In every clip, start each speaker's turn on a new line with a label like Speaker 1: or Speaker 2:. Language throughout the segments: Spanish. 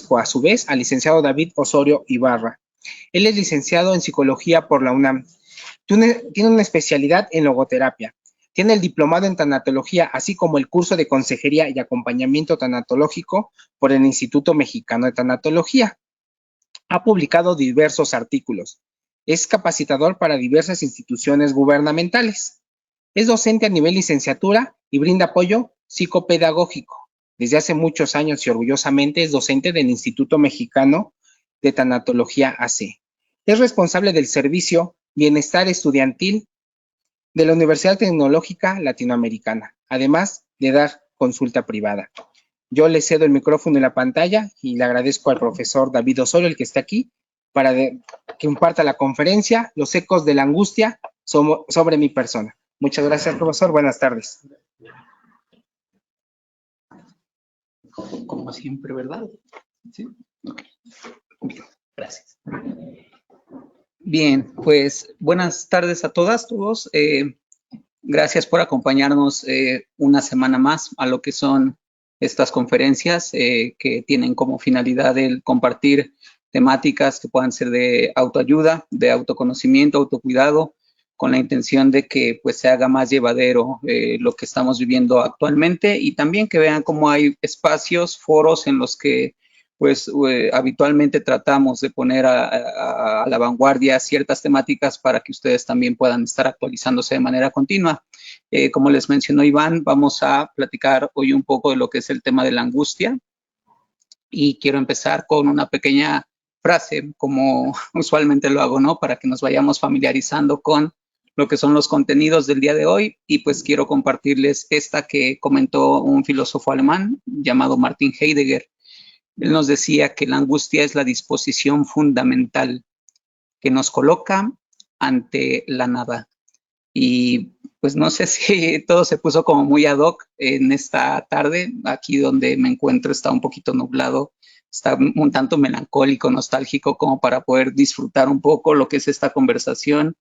Speaker 1: agradezco a su vez al licenciado David Osorio Ibarra. Él es licenciado en psicología por la UNAM. Tiene una especialidad en logoterapia. Tiene el diplomado en tanatología, así como el curso de consejería y acompañamiento tanatológico por el Instituto Mexicano de Tanatología. Ha publicado diversos artículos. Es capacitador para diversas instituciones gubernamentales. Es docente a nivel licenciatura y brinda apoyo psicopedagógico. Desde hace muchos años y orgullosamente es docente del Instituto Mexicano de Tanatología AC. Es responsable del servicio Bienestar Estudiantil de la Universidad Tecnológica Latinoamericana, además de dar consulta privada. Yo le cedo el micrófono y la pantalla y le agradezco al profesor David Osorio, el que está aquí, para que imparta la conferencia, Los ecos de la angustia sobre mi persona. Muchas gracias, profesor. Buenas tardes.
Speaker 2: Como siempre, ¿verdad? Sí. Okay. Gracias. Bien, pues buenas tardes a todas, todos. Gracias por acompañarnos una semana más a lo que son estas conferencias que tienen como finalidad el compartir temáticas que puedan ser de autoayuda, de autoconocimiento, autocuidado, con la intención de que pues se haga más llevadero lo que estamos viviendo actualmente y también que vean cómo hay espacios, foros en los que pues habitualmente tratamos de poner a la vanguardia ciertas temáticas para que ustedes también puedan estar actualizándose de manera continua. Como les mencionó Iván, vamos a platicar hoy un poco de lo que es el tema de la angustia y quiero empezar con una pequeña frase, como usualmente lo hago, ¿no? Para que nos vayamos familiarizando con lo que son los contenidos del día de hoy y pues quiero compartirles esta que comentó un filósofo alemán llamado Martin Heidegger. Él nos decía que la angustia es la disposición fundamental que nos coloca ante la nada. Y pues no sé si todo se puso como muy ad hoc en esta tarde. Aquí donde me encuentro está un poquito nublado, está un tanto melancólico, nostálgico, como para poder disfrutar un poco lo que es esta conversación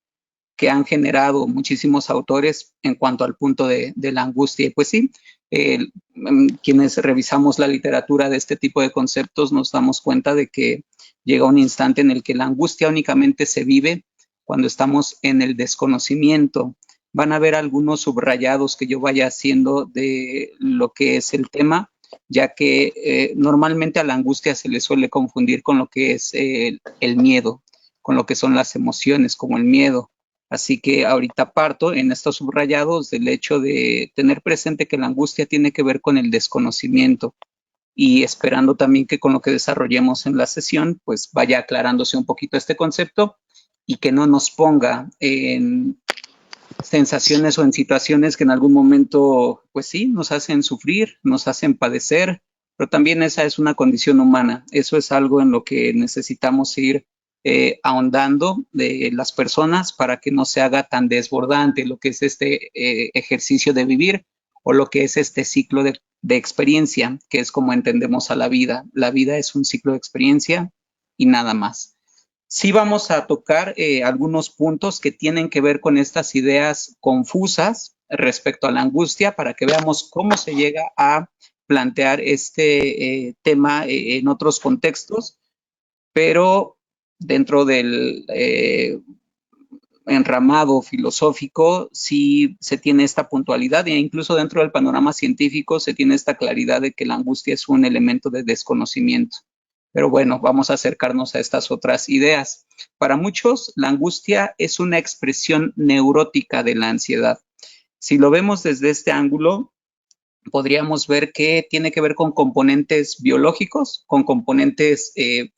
Speaker 2: que han generado muchísimos autores en cuanto al punto de la angustia. Y pues sí, quienes revisamos la literatura de este tipo de conceptos nos damos cuenta de que llega un instante en el que la angustia únicamente se vive cuando estamos en el desconocimiento. Van a ver algunos subrayados que yo vaya haciendo de lo que es el tema, ya que normalmente a la angustia se le suele confundir con lo que es el miedo, con lo que son las emociones, como el miedo. Así que ahorita parto en estos subrayados del hecho de tener presente que la angustia tiene que ver con el desconocimiento y esperando también que con lo que desarrollemos en la sesión, pues vaya aclarándose un poquito este concepto y que no nos ponga en sensaciones o en situaciones que en algún momento, pues sí, nos hacen sufrir, nos hacen padecer, pero también esa es una condición humana. Eso es algo en lo que necesitamos ir ahondando de las personas para que no se haga tan desbordante lo que es este ejercicio de vivir o lo que es este ciclo de experiencia, que es como entendemos a la vida. La vida es un ciclo de experiencia y nada más. Sí vamos a tocar algunos puntos que tienen que ver con estas ideas confusas respecto a la angustia para que veamos cómo se llega a plantear este tema en otros contextos, pero dentro del enramado filosófico sí se tiene esta puntualidad e incluso dentro del panorama científico se tiene esta claridad de que la angustia es un elemento de desconocimiento. Pero bueno, vamos a acercarnos a estas otras ideas. Para muchos, la angustia es una expresión neurótica de la ansiedad. Si lo vemos desde este ángulo, podríamos ver que tiene que ver con componentes biológicos, con componentes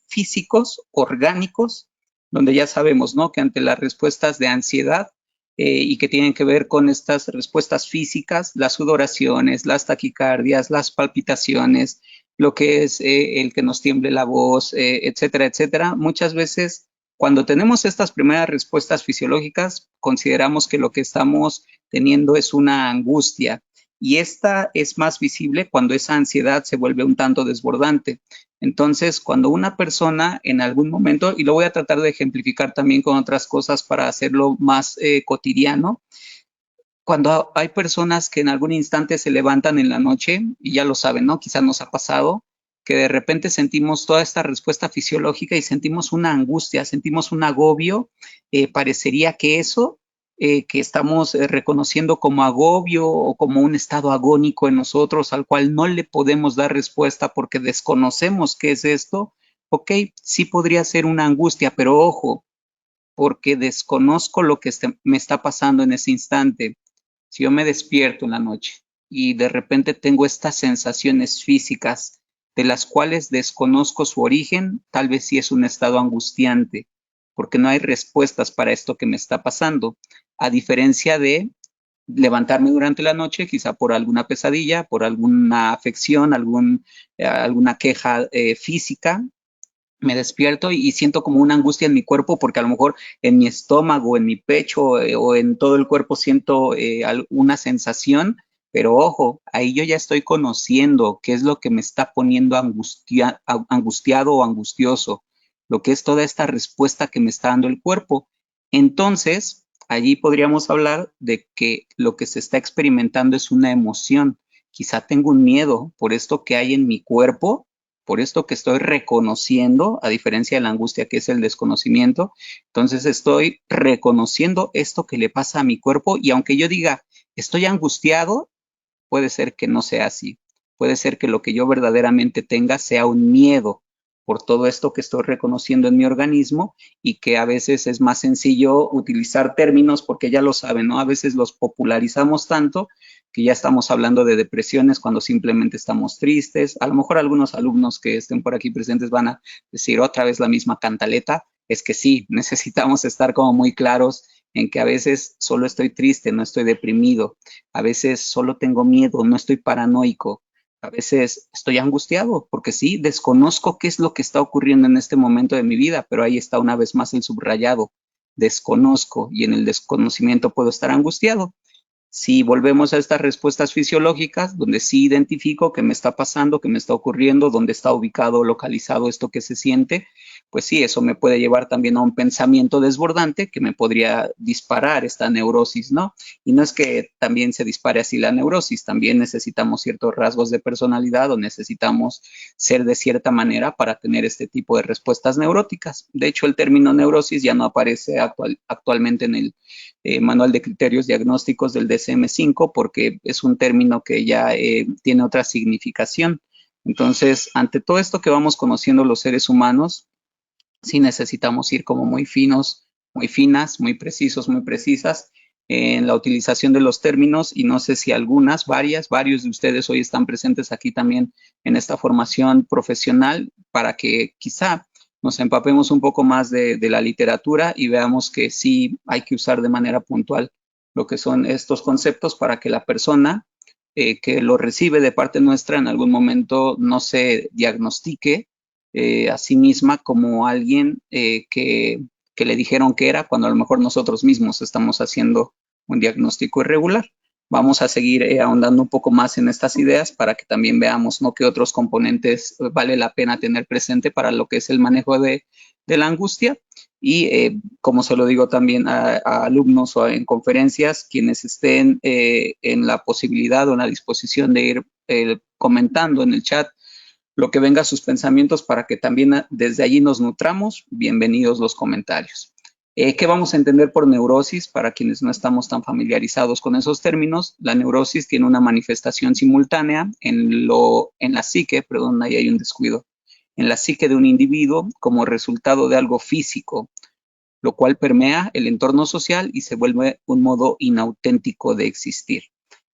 Speaker 2: físicos, orgánicos, donde ya sabemos, ¿no?, que ante las respuestas de ansiedad y que tienen que ver con estas respuestas físicas, las sudoraciones, las taquicardias, las palpitaciones, lo que es el que nos tiemble la voz, etcétera, etcétera. Muchas veces, cuando tenemos estas primeras respuestas fisiológicas, consideramos que lo que estamos teniendo es una angustia. Y esta es más visible cuando esa ansiedad se vuelve un tanto desbordante. Entonces, cuando una persona en algún momento, y lo voy a tratar de ejemplificar también con otras cosas para hacerlo más cotidiano, cuando hay personas que en algún instante se levantan en la noche, y ya lo saben, ¿no? Quizás nos ha pasado, que de repente sentimos toda esta respuesta fisiológica y sentimos una angustia, sentimos un agobio. Parecería que eso que estamos reconociendo como agobio o como un estado agónico en nosotros al cual no le podemos dar respuesta porque desconocemos qué es esto, ok, sí podría ser una angustia, pero ojo, porque desconozco lo que me está pasando en ese instante. Si yo me despierto en la noche y de repente tengo estas sensaciones físicas de las cuales desconozco su origen, tal vez sí es un estado angustiante, porque no hay respuestas para esto que me está pasando, a diferencia de levantarme durante la noche, quizá por alguna pesadilla, por alguna afección, alguna queja física, me despierto y siento como una angustia en mi cuerpo porque a lo mejor en mi estómago, en mi pecho o en todo el cuerpo siento una sensación, pero ojo, ahí yo ya estoy conociendo qué es lo que me está poniendo angustiado o angustioso, lo que es toda esta respuesta que me está dando el cuerpo. Entonces, allí podríamos hablar de que lo que se está experimentando es una emoción. Quizá tengo un miedo por esto que hay en mi cuerpo, por esto que estoy reconociendo, a diferencia de la angustia que es el desconocimiento. Entonces estoy reconociendo esto que le pasa a mi cuerpo y aunque yo diga, estoy angustiado, puede ser que no sea así. Puede ser que lo que yo verdaderamente tenga sea un miedo por todo esto que estoy reconociendo en mi organismo y que a veces es más sencillo utilizar términos porque ya lo saben, ¿no? A veces los popularizamos tanto que ya estamos hablando de depresiones cuando simplemente estamos tristes. A lo mejor algunos alumnos que estén por aquí presentes van a decir otra vez la misma cantaleta. Es que sí, necesitamos estar como muy claros en que a veces solo estoy triste, no estoy deprimido, a veces solo tengo miedo, no estoy paranoico, a veces estoy angustiado, porque sí, desconozco qué es lo que está ocurriendo en este momento de mi vida, pero ahí está una vez más el subrayado, desconozco y en el desconocimiento puedo estar angustiado. Si volvemos a estas respuestas fisiológicas, donde sí identifico qué me está pasando, qué me está ocurriendo, dónde está ubicado, localizado esto que se siente, pues sí, eso me puede llevar también a un pensamiento desbordante que me podría disparar esta neurosis, ¿no? Y no es que también se dispare así la neurosis, también necesitamos ciertos rasgos de personalidad o necesitamos ser de cierta manera para tener este tipo de respuestas neuróticas. De hecho, el término neurosis ya no aparece actualmente en el Manual de Criterios Diagnósticos del DSM-5 porque es un término que ya tiene otra significación. Entonces, ante todo esto que vamos conociendo los seres humanos, sí necesitamos ir como muy finos, muy finas, muy precisos, muy precisas en la utilización de los términos y no sé si algunas, varios de ustedes hoy están presentes aquí también en esta formación profesional para que quizá nos empapemos un poco más de la literatura y veamos que sí hay que usar de manera puntual lo que son estos conceptos para que la persona que lo recibe de parte nuestra en algún momento no se diagnostique a sí misma como alguien que le dijeron que era, cuando a lo mejor nosotros mismos estamos haciendo un diagnóstico irregular. Vamos a seguir ahondando un poco más en estas ideas para que también veamos, ¿no?, qué otros componentes vale la pena tener presente para lo que es el manejo de la angustia. Y como se lo digo también a alumnos o en conferencias, quienes estén en la posibilidad o en la disposición de ir comentando en el chat lo que venga a sus pensamientos para que también desde allí nos nutramos. Bienvenidos los comentarios. ¿Qué vamos a entender por neurosis? Para quienes no estamos tan familiarizados con esos términos, la neurosis tiene una manifestación simultánea en la psique, perdón, ahí hay un descuido, en la psique de un individuo como resultado de algo físico, lo cual permea el entorno social y se vuelve un modo inauténtico de existir.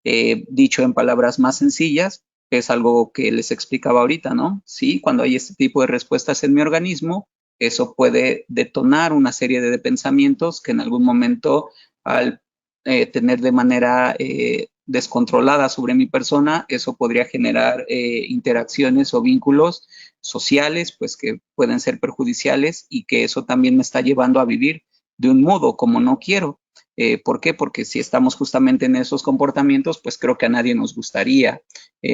Speaker 2: Dicho en palabras más sencillas, es algo que les explicaba ahorita, ¿no? Sí, cuando hay este tipo de respuestas en mi organismo, eso puede detonar una serie de pensamientos que en algún momento, al tener de manera descontrolada sobre mi persona, eso podría generar interacciones o vínculos sociales, pues que pueden ser perjudiciales y que eso también me está llevando a vivir de un modo como no quiero. ¿Por qué? Porque si estamos justamente en esos comportamientos, pues creo que a nadie nos gustaría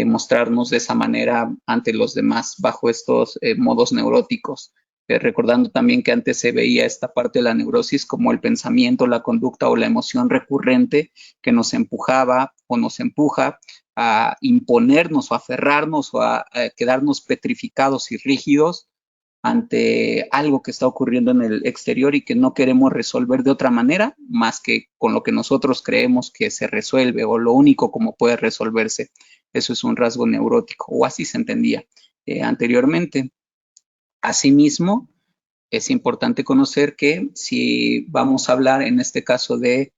Speaker 2: mostrarnos de esa manera ante los demás bajo estos modos neuróticos. Recordando también que antes se veía esta parte de la neurosis como el pensamiento, la conducta o la emoción recurrente que nos empujaba o nos empuja a imponernos o a aferrarnos o a quedarnos petrificados y rígidos ante algo que está ocurriendo en el exterior y que no queremos resolver de otra manera más que con lo que nosotros creemos que se resuelve o lo único como puede resolverse. Eso es un rasgo neurótico, o así se entendía anteriormente. Asimismo, es importante conocer que si vamos a hablar en este caso de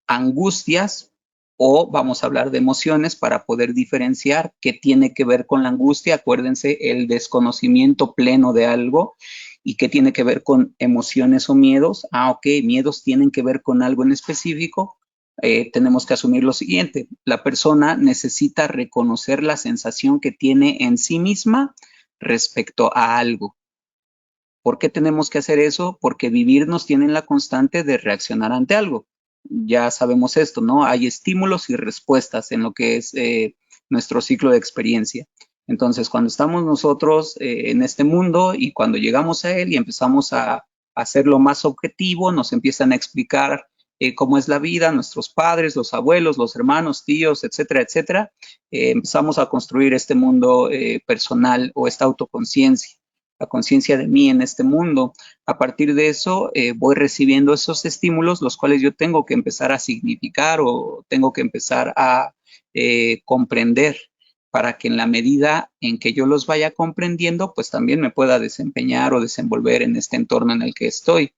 Speaker 2: angustias o vamos a hablar de emociones para poder diferenciar qué tiene que ver con la angustia, acuérdense, el desconocimiento pleno de algo y qué tiene que ver con emociones o miedos. Ok, miedos tienen que ver con algo en específico. Tenemos que asumir lo siguiente, la persona necesita reconocer la sensación que tiene en sí misma respecto a algo. ¿Por qué tenemos que hacer eso? Porque vivir nos tiene en la constante de reaccionar ante algo. Ya sabemos esto, ¿no? Hay estímulos y respuestas en lo que es nuestro ciclo de experiencia. Entonces, cuando estamos nosotros en este mundo y cuando llegamos a él y empezamos a hacerlo más objetivo, nos empiezan a explicar cómo es la vida, nuestros padres, los abuelos, los hermanos, tíos, etcétera, etcétera, empezamos a construir este mundo personal o esta autoconciencia, la conciencia de mí en este mundo. A partir de eso, voy recibiendo esos estímulos, los cuales yo tengo que empezar a significar o tengo que empezar a comprender para que en la medida en que yo los vaya comprendiendo, pues también me pueda desempeñar o desenvolver en este entorno en el que estoy.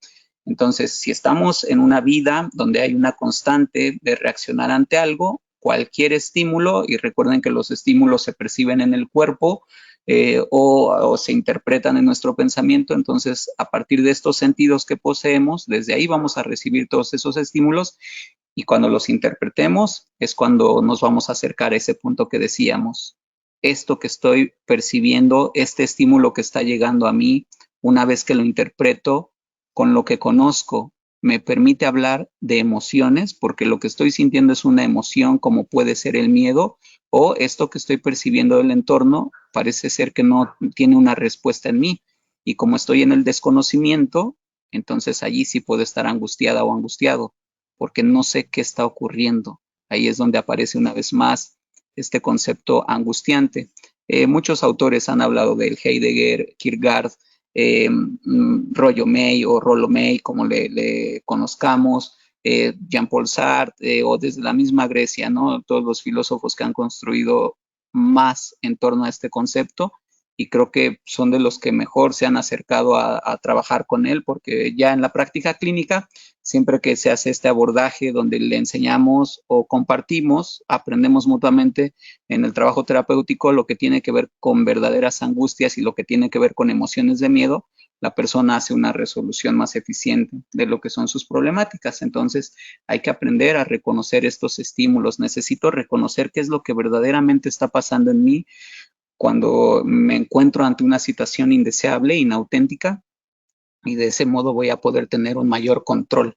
Speaker 2: Entonces, si estamos en una vida donde hay una constante de reaccionar ante algo, cualquier estímulo, y recuerden que los estímulos se perciben en el cuerpo, o se interpretan en nuestro pensamiento. Entonces, a partir de estos sentidos que poseemos, desde ahí vamos a recibir todos esos estímulos y cuando los interpretemos es cuando nos vamos a acercar a ese punto que decíamos. Esto que estoy percibiendo, este estímulo que está llegando a mí, una vez que lo interpreto con lo que conozco, me permite hablar de emociones, porque lo que estoy sintiendo es una emoción como puede ser el miedo, o esto que estoy percibiendo del entorno parece ser que no tiene una respuesta en mí. Y como estoy en el desconocimiento, entonces allí sí puedo estar angustiada o angustiado, porque no sé qué está ocurriendo. Ahí es donde aparece una vez más este concepto angustiante. Muchos autores han hablado del Heidegger, Kierkegaard, Rollo May o Rollo May, como le conozcamos, Jean-Paul Sartre, o desde la misma Grecia, ¿no? Todos los filósofos que han construido más en torno a este concepto y creo que son de los que mejor se han acercado a trabajar con él, porque ya en la práctica clínica, siempre que se hace este abordaje donde le enseñamos o compartimos, aprendemos mutuamente en el trabajo terapéutico lo que tiene que ver con verdaderas angustias y lo que tiene que ver con emociones de miedo, la persona hace una resolución más eficiente de lo que son sus problemáticas. Entonces, hay que aprender a reconocer estos estímulos. Necesito reconocer qué es lo que verdaderamente está pasando en mí cuando me encuentro ante una situación indeseable, inauténtica, y de ese modo voy a poder tener un mayor control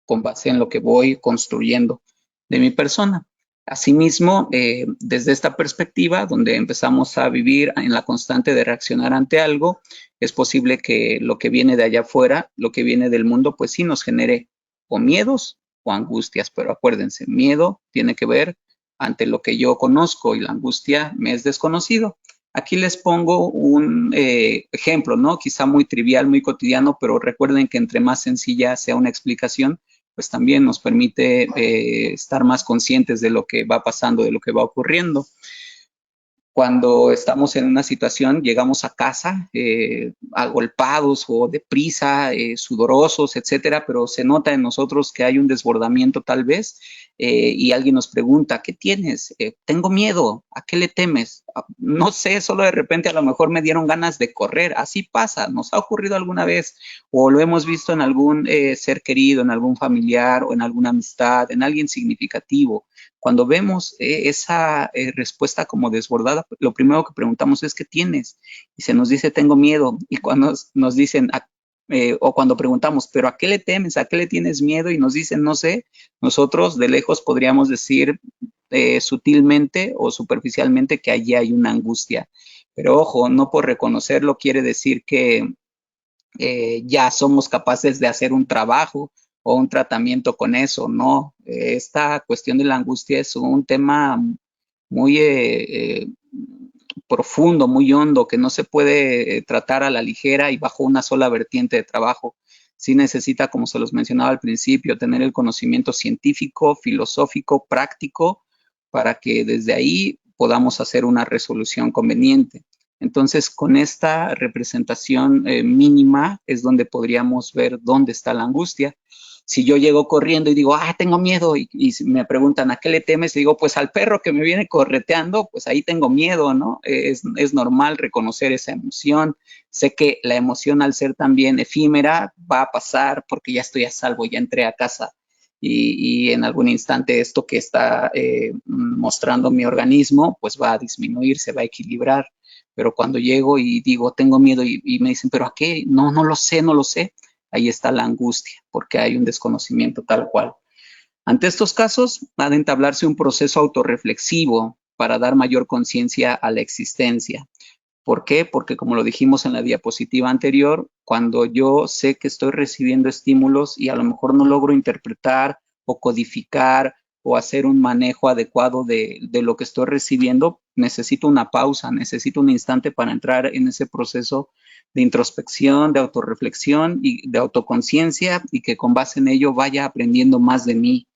Speaker 2: con base en lo que voy construyendo de mi persona. Asimismo, desde esta perspectiva, donde empezamos a vivir en la constante de reaccionar ante algo, es posible que lo que viene de allá afuera, lo que viene del mundo, pues sí nos genere o miedos o angustias, pero acuérdense, miedo tiene que ver ante lo que yo conozco y la angustia me es desconocido. Aquí les pongo un ejemplo, ¿no? Quizá muy trivial, muy cotidiano, pero recuerden que entre más sencilla sea una explicación, pues también nos permite estar más conscientes de lo que va pasando, de lo que va ocurriendo. Cuando estamos en una situación, llegamos a casa agolpados o deprisa, sudorosos, etcétera, pero se nota en nosotros que hay un desbordamiento tal vez y alguien nos pregunta, ¿qué tienes? Tengo miedo, ¿a qué le temes? No sé, solo de repente a lo mejor me dieron ganas de correr, así pasa, nos ha ocurrido alguna vez o lo hemos visto en algún ser querido, en algún familiar o en alguna amistad, en alguien significativo. Cuando vemos esa respuesta como desbordada, lo primero que preguntamos es, ¿qué tienes? Y se nos dice, tengo miedo. Y cuando nos dicen, o cuando preguntamos, ¿pero a qué le temes? ¿A qué le tienes miedo? Y nos dicen, no sé, nosotros de lejos podríamos decir sutilmente o superficialmente que allí hay una angustia. Pero ojo, no por reconocerlo quiere decir que ya somos capaces de hacer un trabajo o un tratamiento con eso, ¿no? Esta cuestión de la angustia es un tema muy profundo, muy hondo, que no se puede tratar a la ligera y bajo una sola vertiente de trabajo. Sí necesita, como se los mencionaba al principio, tener el conocimiento científico, filosófico, práctico, para que desde ahí podamos hacer una resolución conveniente. Entonces, con esta representación mínima es donde podríamos ver dónde está la angustia. Si yo llego corriendo y digo, tengo miedo, y me preguntan, ¿a qué le temes? Y digo, pues al perro que me viene correteando, pues ahí tengo miedo, ¿no? Es normal reconocer esa emoción. Sé que la emoción, al ser también efímera, va a pasar porque ya estoy a salvo, ya entré a casa. Y en algún instante esto que está mostrando mi organismo, pues va a disminuir, se va a equilibrar. Pero cuando llego y digo, tengo miedo y me dicen, ¿pero a qué? No, no lo sé, no lo sé. Ahí está la angustia, porque hay un desconocimiento tal cual. Ante estos casos, ha de entablarse un proceso autorreflexivo para dar mayor conciencia a la existencia. ¿Por qué? Porque como lo dijimos en la diapositiva anterior, cuando yo sé que estoy recibiendo estímulos y a lo mejor no logro interpretar o codificar o hacer un manejo adecuado de lo que estoy recibiendo, necesito una pausa, necesito un instante para entrar en ese proceso de introspección, de autorreflexión y de autoconciencia, y que con base en ello vaya aprendiendo más de mí.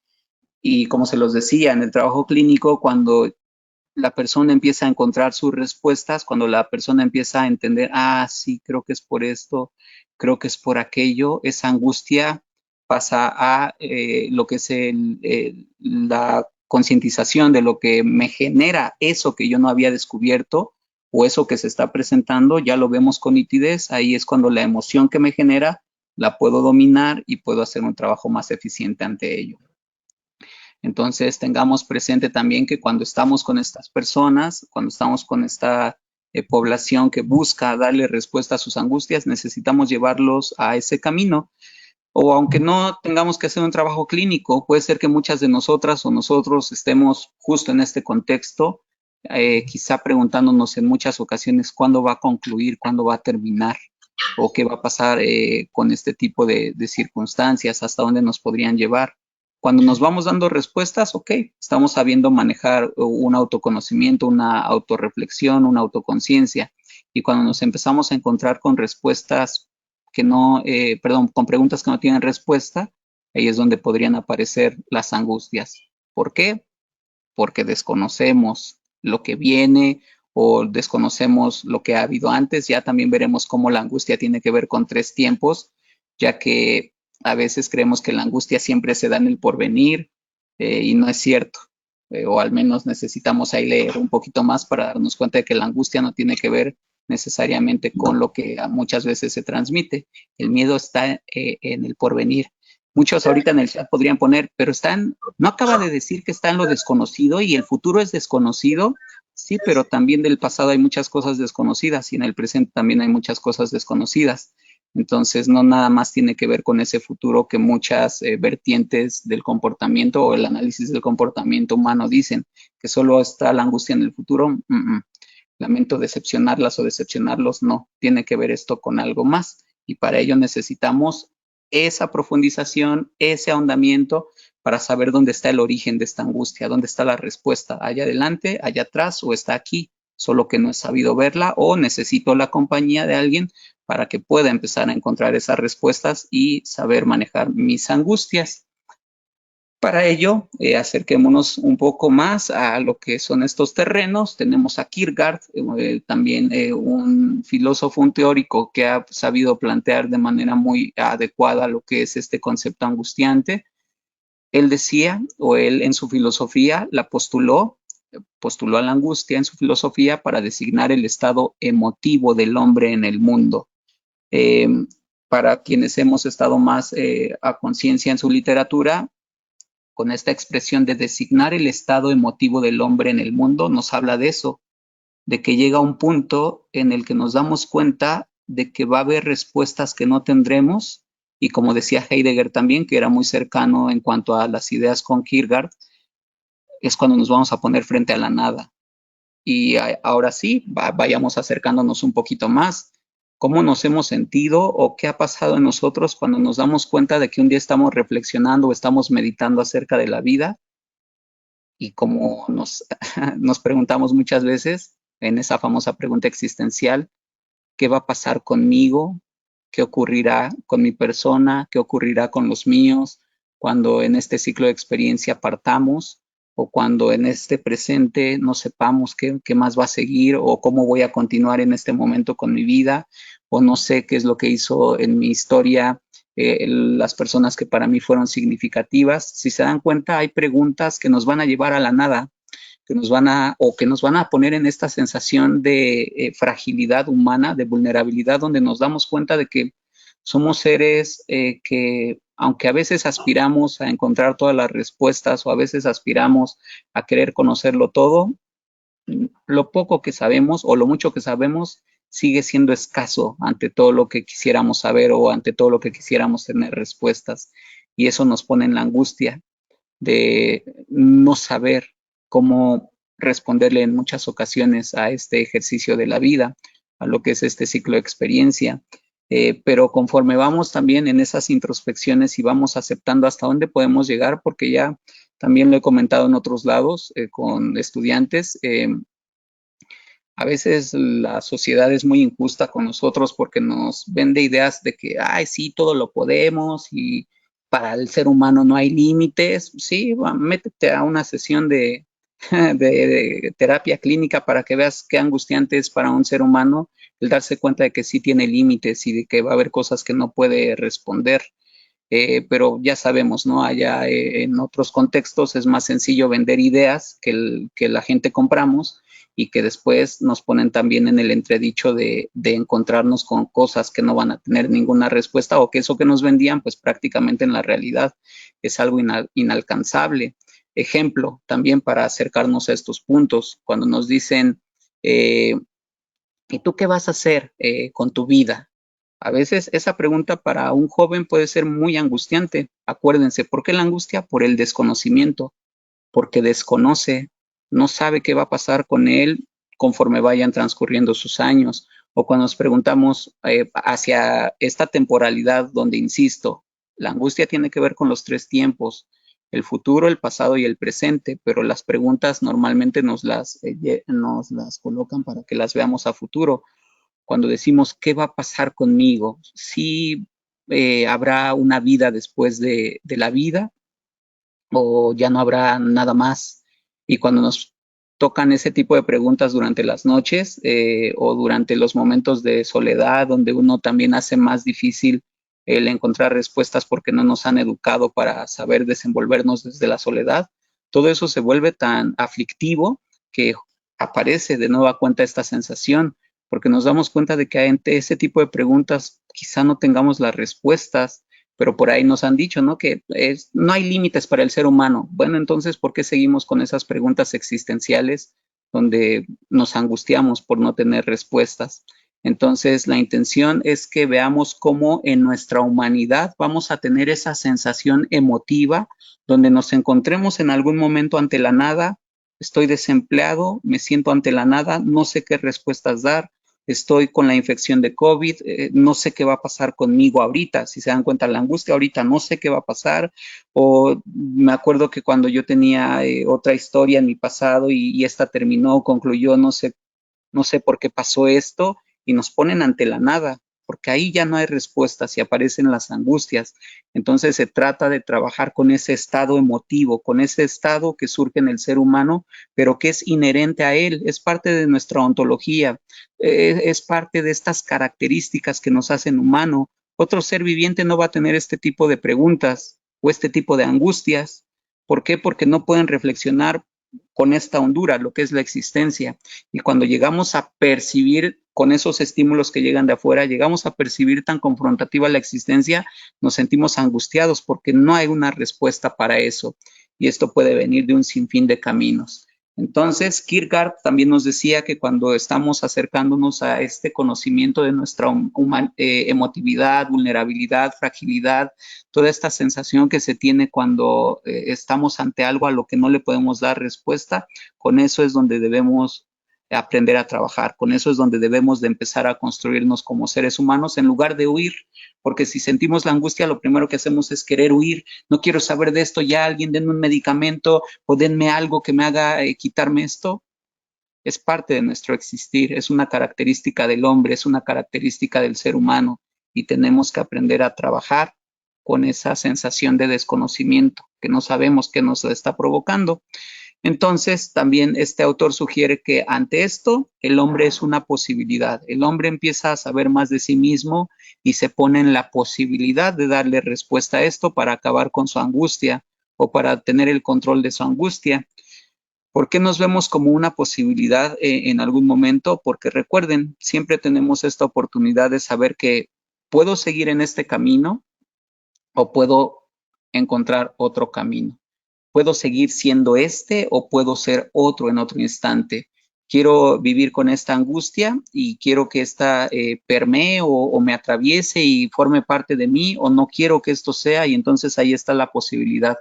Speaker 2: Y como se los decía, en el trabajo clínico, cuando la persona empieza a encontrar sus respuestas, cuando la persona empieza a entender, sí, creo que es por esto, creo que es por aquello, esa angustia pasa a lo que es la concientización de lo que me genera eso que yo no había descubierto o eso que se está presentando, ya lo vemos con nitidez. Ahí es cuando la emoción que me genera la puedo dominar y puedo hacer un trabajo más eficiente ante ello. Entonces, tengamos presente también que cuando estamos con estas personas, cuando estamos con esta población que busca darle respuesta a sus angustias, necesitamos llevarlos a ese camino. O aunque no tengamos que hacer un trabajo clínico, puede ser que muchas de nosotras o nosotros estemos justo en este contexto, quizá preguntándonos en muchas ocasiones cuándo va a concluir, cuándo va a terminar, o qué va a pasar con este tipo de circunstancias, hasta dónde nos podrían llevar. Cuando nos vamos dando respuestas, ok, estamos sabiendo manejar un autoconocimiento, una autorreflexión, una autoconciencia. Y cuando nos empezamos a encontrar con respuestas que no, con preguntas que no tienen respuesta, ahí es donde podrían aparecer las angustias. ¿Por qué? Porque desconocemos lo que viene o desconocemos lo que ha habido antes. Ya también veremos cómo la angustia tiene que ver con 3 tiempos, ya que a veces creemos que la angustia siempre se da en el porvenir y no es cierto. O al menos necesitamos ahí leer un poquito más para darnos cuenta de que la angustia no tiene que ver necesariamente con lo que muchas veces se transmite. El miedo está en el porvenir. Muchos ahorita en el chat podrían poner, pero no acaba de decir que está en lo desconocido y el futuro es desconocido. Sí, pero también del pasado hay muchas cosas desconocidas y en el presente también hay muchas cosas desconocidas. Entonces, no nada más tiene que ver con ese futuro que muchas vertientes del comportamiento o el análisis del comportamiento humano dicen, que solo está la angustia en el futuro. Lamento decepcionarlas o decepcionarlos, no, tiene que ver esto con algo más y para ello necesitamos esa profundización, ese ahondamiento para saber dónde está el origen de esta angustia, dónde está la respuesta, allá adelante, allá atrás o está aquí, solo que no he sabido verla o necesito la compañía de alguien para que pueda empezar a encontrar esas respuestas y saber manejar mis angustias. Para ello, acerquémonos un poco más a lo que son estos terrenos. Tenemos a Kierkegaard, también un filósofo, un teórico que ha sabido plantear de manera muy adecuada lo que es este concepto angustiante. Él decía, o él en su filosofía la postuló a la angustia en su filosofía para designar el estado emotivo del hombre en el mundo. Eh, para quienes hemos estado más a conciencia en su literatura, con esta expresión de designar el estado emotivo del hombre en el mundo, nos habla de eso, de que llega un punto en el que nos damos cuenta de que va a haber respuestas que no tendremos, y como decía Heidegger también, que era muy cercano en cuanto a las ideas con Kierkegaard, es cuando nos vamos a poner frente a la nada. Y ahora sí, vayamos acercándonos un poquito más. ¿Cómo nos hemos sentido o qué ha pasado en nosotros cuando nos damos cuenta de que un día estamos reflexionando o estamos meditando acerca de la vida y como nos preguntamos muchas veces en esa famosa pregunta existencial, ¿qué va a pasar conmigo? ¿Qué ocurrirá con mi persona? ¿Qué ocurrirá con los míos cuando en este ciclo de experiencia partamos o cuando en este presente no sepamos qué más va a seguir o cómo voy a continuar en este momento con mi vida o no sé qué es lo que hizo en mi historia las personas que para mí fueron significativas? Si se dan cuenta, hay preguntas que nos van a llevar a la nada, que nos van a poner en esta sensación de fragilidad humana, de vulnerabilidad, donde nos damos cuenta de que somos seres que, aunque a veces aspiramos a encontrar todas las respuestas o a veces aspiramos a querer conocerlo todo, lo poco que sabemos o lo mucho que sabemos sigue siendo escaso ante todo lo que quisiéramos saber o ante todo lo que quisiéramos tener respuestas. Y eso nos pone en la angustia de no saber cómo responderle en muchas ocasiones a este ejercicio de la vida, a lo que es este ciclo de experiencia. Pero conforme vamos también en esas introspecciones y vamos aceptando hasta dónde podemos llegar, porque ya también lo he comentado en otros lados con estudiantes, a veces la sociedad es muy injusta con nosotros porque nos vende ideas de que, ay, sí, todo lo podemos y para el ser humano no hay límites. Sí, métete a una sesión de terapia clínica para que veas qué angustiante es para un ser humano el darse cuenta de que sí tiene límites y de que va a haber cosas que no puede responder. Pero ya sabemos, ¿no? Allá en otros contextos es más sencillo vender ideas que la gente compramos y que después nos ponen también en el entredicho de encontrarnos con cosas que no van a tener ninguna respuesta o que eso que nos vendían, pues prácticamente en la realidad es algo inalcanzable. Ejemplo, también para acercarnos a estos puntos, cuando nos dicen, ¿y tú qué vas a hacer con tu vida? A veces esa pregunta para un joven puede ser muy angustiante. Acuérdense, ¿por qué la angustia? Por el desconocimiento, porque desconoce, no sabe qué va a pasar con él conforme vayan transcurriendo sus años. O cuando nos preguntamos hacia esta temporalidad donde, insisto, la angustia tiene que ver con los tres tiempos, el futuro, el pasado y el presente, pero las preguntas normalmente nos las colocan para que las veamos a futuro. Cuando decimos, ¿qué va a pasar conmigo? ¿Sí habrá una vida después de la vida o ya no habrá nada más? Y cuando nos tocan ese tipo de preguntas durante las noches o durante los momentos de soledad, donde uno también hace más difícil el encontrar respuestas porque no nos han educado para saber desenvolvernos desde la soledad, todo eso se vuelve tan aflictivo que aparece de nueva cuenta esta sensación, porque nos damos cuenta de que ante ese tipo de preguntas quizá no tengamos las respuestas, pero por ahí nos han dicho, ¿no? Que no hay límites para el ser humano. Bueno, entonces, ¿por qué seguimos con esas preguntas existenciales donde nos angustiamos por no tener respuestas? Entonces, la intención es que veamos cómo en nuestra humanidad vamos a tener esa sensación emotiva donde nos encontremos en algún momento ante la nada, estoy desempleado, me siento ante la nada, no sé qué respuestas dar, estoy con la infección de COVID, no sé qué va a pasar conmigo ahorita, si se dan cuenta la angustia ahorita, no sé qué va a pasar, o me acuerdo que cuando yo tenía otra historia en mi pasado y esta terminó, concluyó, no sé por qué pasó esto, y nos ponen ante la nada, porque ahí ya no hay respuestas y aparecen las angustias. Entonces se trata de trabajar con ese estado emotivo, con ese estado que surge en el ser humano, pero que es inherente a él, es parte de nuestra ontología, es parte de estas características que nos hacen humano. Otro ser viviente no va a tener este tipo de preguntas o este tipo de angustias. ¿Por qué? Porque no pueden reflexionar con esta hondura, lo que es la existencia. Y cuando llegamos a percibir con esos estímulos que llegan de afuera, llegamos a percibir tan confrontativa la existencia, nos sentimos angustiados porque no hay una respuesta para eso. Y esto puede venir de un sinfín de caminos. Entonces, Kierkegaard también nos decía que cuando estamos acercándonos a este conocimiento de nuestra emotividad, vulnerabilidad, fragilidad, toda esta sensación que se tiene cuando estamos ante algo a lo que no le podemos dar respuesta, con eso es donde debemos aprender a trabajar. Con eso es donde debemos de empezar a construirnos como seres humanos en lugar de huir, porque si sentimos la angustia, lo primero que hacemos es querer huir. No quiero saber de esto, ya alguien denme un medicamento o denme algo que me haga quitarme esto. Es parte de nuestro existir, es una característica del hombre, es una característica del ser humano y tenemos que aprender a trabajar con esa sensación de desconocimiento que no sabemos qué nos la está provocando. Entonces, también este autor sugiere que ante esto, el hombre es una posibilidad. El hombre empieza a saber más de sí mismo y se pone en la posibilidad de darle respuesta a esto para acabar con su angustia o para tener el control de su angustia. ¿Por qué nos vemos como una posibilidad en algún momento? Porque recuerden, siempre tenemos esta oportunidad de saber que puedo seguir en este camino o puedo encontrar otro camino. Puedo seguir siendo este o puedo ser otro en otro instante. Quiero vivir con esta angustia y quiero que esta permee o me atraviese y forme parte de mí, o no quiero que esto sea, y entonces ahí está la posibilidad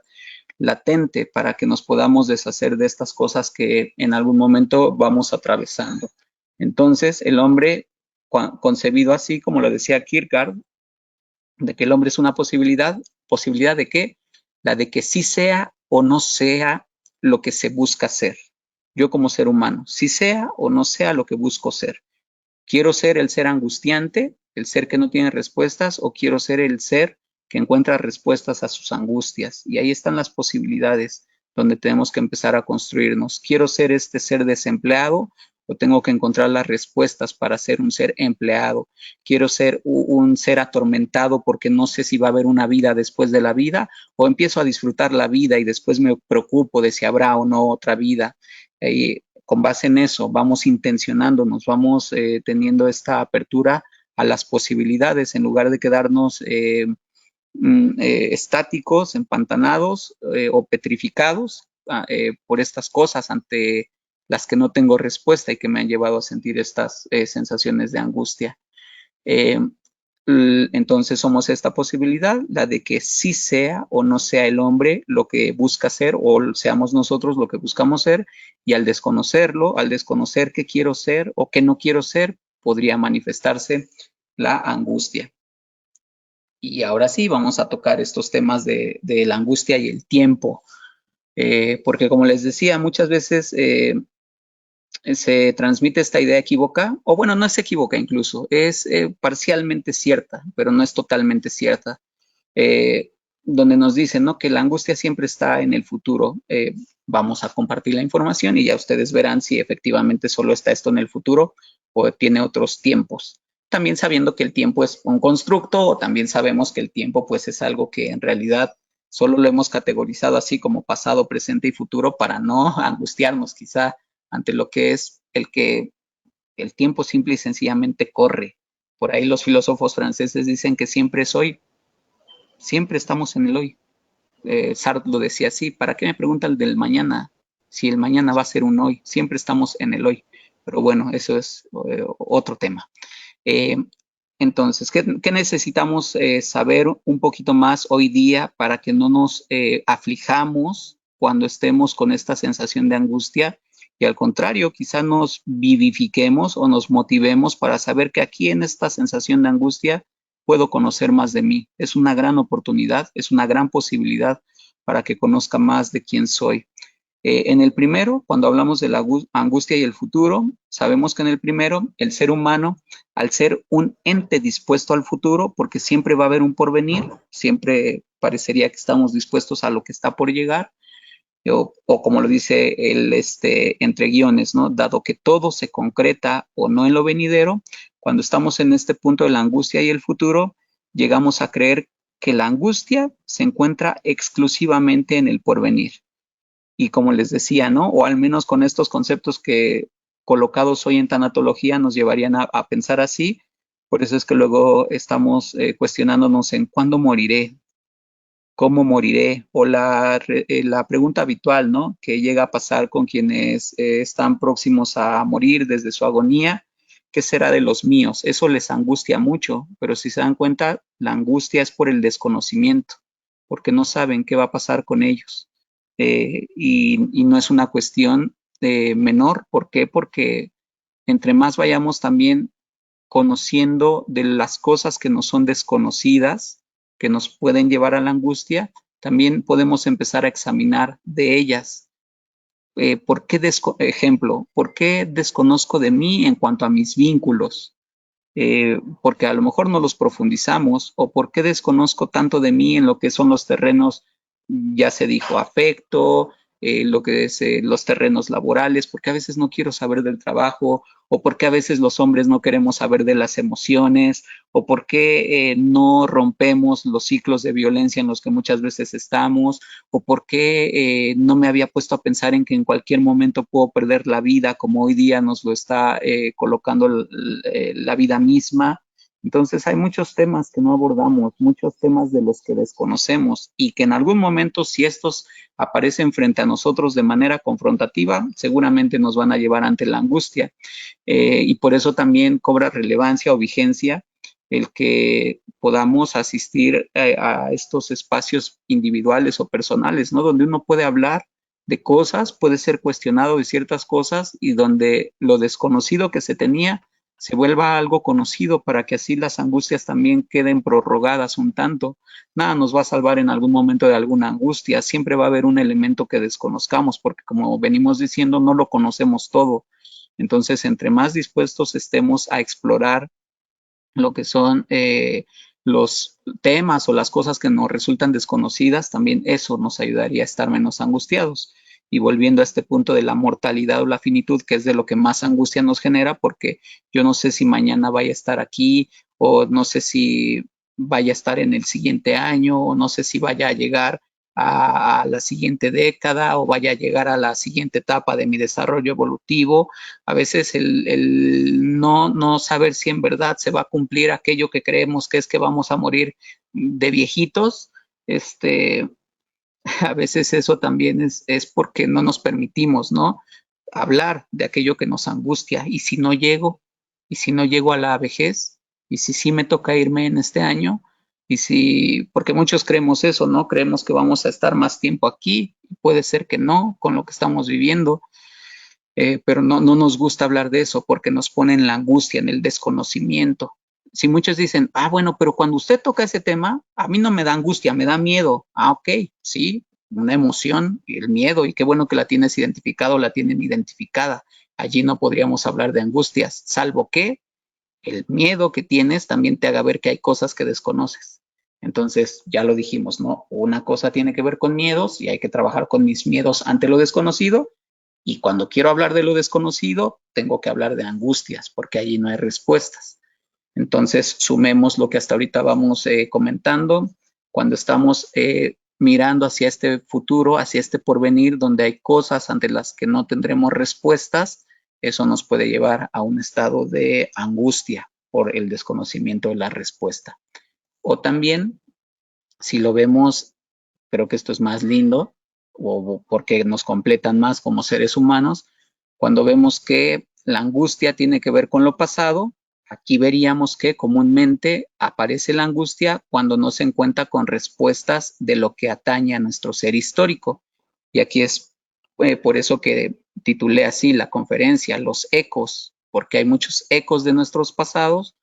Speaker 2: latente para que nos podamos deshacer de estas cosas que en algún momento vamos atravesando. Entonces, el hombre concebido así, como lo decía Kierkegaard, de que el hombre es una ¿posibilidad de qué? La de que sí sea o no sea lo que se busca ser. Yo como ser humano, sí sea o no sea lo que busco ser. ¿Quiero ser el ser angustiante, el ser que no tiene respuestas, o quiero ser el ser que encuentra respuestas a sus angustias? Y ahí están las posibilidades donde tenemos que empezar a construirnos. ¿Quiero ser este ser desempleado o tengo que encontrar las respuestas para ser un ser empleado? ¿Quiero ser un ser atormentado porque no sé si va a haber una vida después de la vida, o empiezo a disfrutar la vida y después me preocupo de si habrá o no otra vida? Con base en eso, vamos intencionándonos, vamos teniendo esta apertura a las posibilidades en lugar de quedarnos estáticos, empantanados o petrificados por estas cosas ante las que no tengo respuesta y que me han llevado a sentir estas sensaciones de angustia. Entonces somos esta posibilidad, la de que sí sea o no sea el hombre lo que busca ser, o seamos nosotros lo que buscamos ser, y al desconocerlo, al desconocer qué quiero ser o qué no quiero ser, podría manifestarse la angustia. Y ahora sí, vamos a tocar estos temas de la angustia y el tiempo, porque como les decía, muchas veces se transmite esta idea equívoca, o bueno, no es equívoca incluso, es parcialmente cierta, pero no es totalmente cierta, eh, donde nos dicen, ¿no?, que la angustia siempre está en el futuro. Vamos a compartir la información y ya ustedes verán si efectivamente solo está esto en el futuro o tiene otros tiempos. También sabiendo que el tiempo es un constructo, o también sabemos que el tiempo pues es algo que en realidad solo lo hemos categorizado así como pasado, presente y futuro para no angustiarnos quizá ante lo que es el tiempo simple y sencillamente corre. Por ahí los filósofos franceses dicen que siempre es hoy, siempre estamos en el hoy. Sartre lo decía así, ¿para qué me preguntan del mañana? Si el mañana va a ser un hoy, siempre estamos en el hoy. Pero bueno, eso es otro tema. Eh, entonces, ¿qué necesitamos saber un poquito más hoy día para que no nos aflijamos cuando estemos con esta sensación de angustia? Y al contrario, quizá nos vivifiquemos o nos motivemos para saber que aquí en esta sensación de angustia puedo conocer más de mí. Es una gran oportunidad, es una gran posibilidad para que conozca más de quién soy. En el primero, cuando hablamos de la angustia y el futuro, sabemos que en el primero, el ser humano, al ser un ente dispuesto al futuro, porque siempre va a haber un porvenir, siempre parecería que estamos dispuestos a lo que está por llegar, o como lo dice el entre guiones, ¿no? Dado que todo se concreta o no en lo venidero, cuando estamos en este punto de la angustia y el futuro, llegamos a creer que la angustia se encuentra exclusivamente en el porvenir. Y como les decía, ¿no? O al menos con estos conceptos que colocados hoy en tanatología nos llevarían a pensar así. Por eso es que luego estamos cuestionándonos en cuándo moriré, cómo moriré, o la pregunta habitual, ¿no?, que llega a pasar con quienes están próximos a morir desde su agonía: ¿qué será de los míos? Eso les angustia mucho, pero si se dan cuenta, la angustia es por el desconocimiento, porque no saben qué va a pasar con ellos. Y no es una cuestión menor. ¿Por qué? Porque entre más vayamos también conociendo de las cosas que nos son desconocidas, que nos pueden llevar a la angustia, también podemos empezar a examinar de ellas. Ejemplo, ¿por qué desconozco de mí en cuanto a mis vínculos? Porque a lo mejor no los profundizamos, o por qué desconozco tanto de mí en lo que son los terrenos, ya se dijo, afecto, lo que es los terrenos laborales, porque a veces no quiero saber del trabajo, o porque a veces los hombres no queremos saber de las emociones, o por qué no rompemos los ciclos de violencia en los que muchas veces estamos, o por qué no me había puesto a pensar en que en cualquier momento puedo perder la vida, como hoy día nos lo está colocando la vida misma. Entonces hay muchos temas que no abordamos, muchos temas de los que desconocemos y que en algún momento, si estos aparecen frente a nosotros de manera confrontativa, seguramente nos van a llevar ante la angustia. Y por eso también cobra relevancia o vigencia el que podamos asistir a estos espacios individuales o personales, ¿no? Donde uno puede hablar de cosas, puede ser cuestionado de ciertas cosas y donde lo desconocido que se tenía se vuelva algo conocido para que así las angustias también queden prorrogadas un tanto. Nada nos va a salvar en algún momento de alguna angustia, siempre va a haber un elemento que desconozcamos porque como venimos diciendo, no lo conocemos todo. Entonces, entre más dispuestos estemos a explorar lo que son los temas o las cosas que nos resultan desconocidas, también eso nos ayudaría a estar menos angustiados. Y volviendo a este punto de la mortalidad o la finitud, que es de lo que más angustia nos genera, porque yo no sé si mañana vaya a estar aquí o no sé si vaya a estar en el siguiente año o no sé si vaya a llegar a la siguiente década o vaya a llegar a la siguiente etapa de mi desarrollo evolutivo. A veces el no saber si en verdad se va a cumplir aquello que creemos que es que vamos a morir de viejitos, a veces eso también es porque no nos permitimos, ¿no? Hablar de aquello que nos angustia. Y si no llego a la vejez, y si sí me toca irme en este año, y si, porque muchos creemos eso, ¿no? Creemos que vamos a estar más tiempo aquí, puede ser que no, con lo que estamos viviendo, pero no nos gusta hablar de eso porque nos pone en la angustia, en el desconocimiento. Si muchos dicen, bueno, pero cuando usted toca ese tema, a mí no me da angustia, me da miedo. Ok, sí, una emoción, el miedo, y qué bueno que la tienes identificado, la tienen identificada. Allí no podríamos hablar de angustias, salvo que el miedo que tienes también te haga ver que hay cosas que desconoces. Entonces, ya lo dijimos, ¿no? Una cosa tiene que ver con miedos y hay que trabajar con mis miedos ante lo desconocido, y cuando quiero hablar de lo desconocido, tengo que hablar de angustias, porque allí no hay respuestas. Entonces, sumemos lo que hasta ahorita vamos comentando. Cuando estamos mirando hacia este futuro, hacia este porvenir, donde hay cosas ante las que no tendremos respuestas, eso nos puede llevar a un estado de angustia por el desconocimiento de la respuesta. O también, si lo vemos, creo que esto es más lindo, o porque nos completan más como seres humanos, cuando vemos que la angustia tiene que ver con lo pasado. Aquí veríamos que comúnmente aparece la angustia cuando no se encuentra con respuestas de lo que atañe a nuestro ser histórico. Y aquí es por eso que titulé así la conferencia, los ecos, porque hay muchos ecos de nuestros pasados,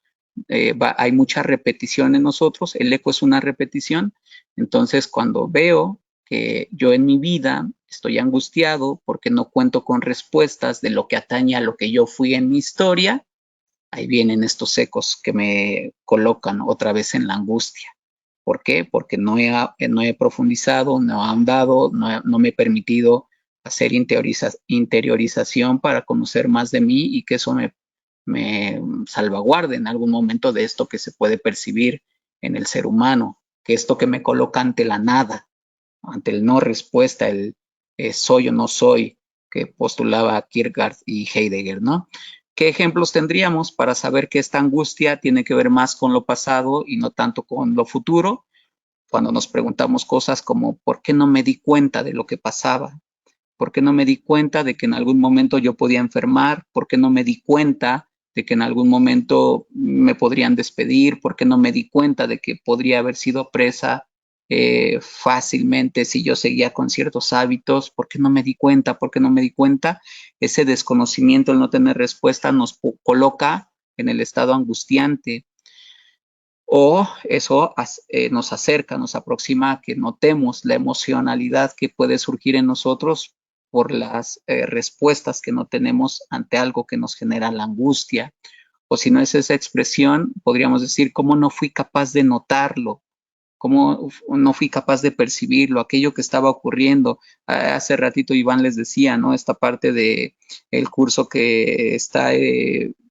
Speaker 2: hay mucha repetición en nosotros, el eco es una repetición. Entonces, cuando veo que yo en mi vida estoy angustiado porque no cuento con respuestas de lo que atañe a lo que yo fui en mi historia, ahí vienen estos ecos que me colocan otra vez en la angustia. ¿Por qué? Porque no he profundizado, no he ahondado, no me he permitido hacer interiorización para conocer más de mí y que eso me salvaguarde en algún momento de esto que se puede percibir en el ser humano, que esto que me coloca ante la nada, ante el no respuesta, el soy o no soy, que postulaba Kierkegaard y Heidegger, ¿no? ¿Qué ejemplos tendríamos para saber que esta angustia tiene que ver más con lo pasado y no tanto con lo futuro? Cuando nos preguntamos cosas como ¿por qué no me di cuenta de lo que pasaba? ¿Por qué no me di cuenta de que en algún momento yo podía enfermar? ¿Por qué no me di cuenta de que en algún momento me podrían despedir? ¿Por qué no me di cuenta de que podría haber sido presa fácilmente si yo seguía con ciertos hábitos, ¿por qué no me di cuenta? ¿Por qué no me di cuenta? Ese desconocimiento, el no tener respuesta, nos coloca en el estado angustiante. O eso nos acerca, nos aproxima a que notemos la emocionalidad que puede surgir en nosotros por las respuestas que no tenemos ante algo que nos genera la angustia. O si no es esa expresión, podríamos decir, ¿cómo no fui capaz de notarlo? ¿Cómo no fui capaz de percibirlo? Aquello que estaba ocurriendo. Hace ratito Iván les decía, ¿no? Esta parte de el curso que está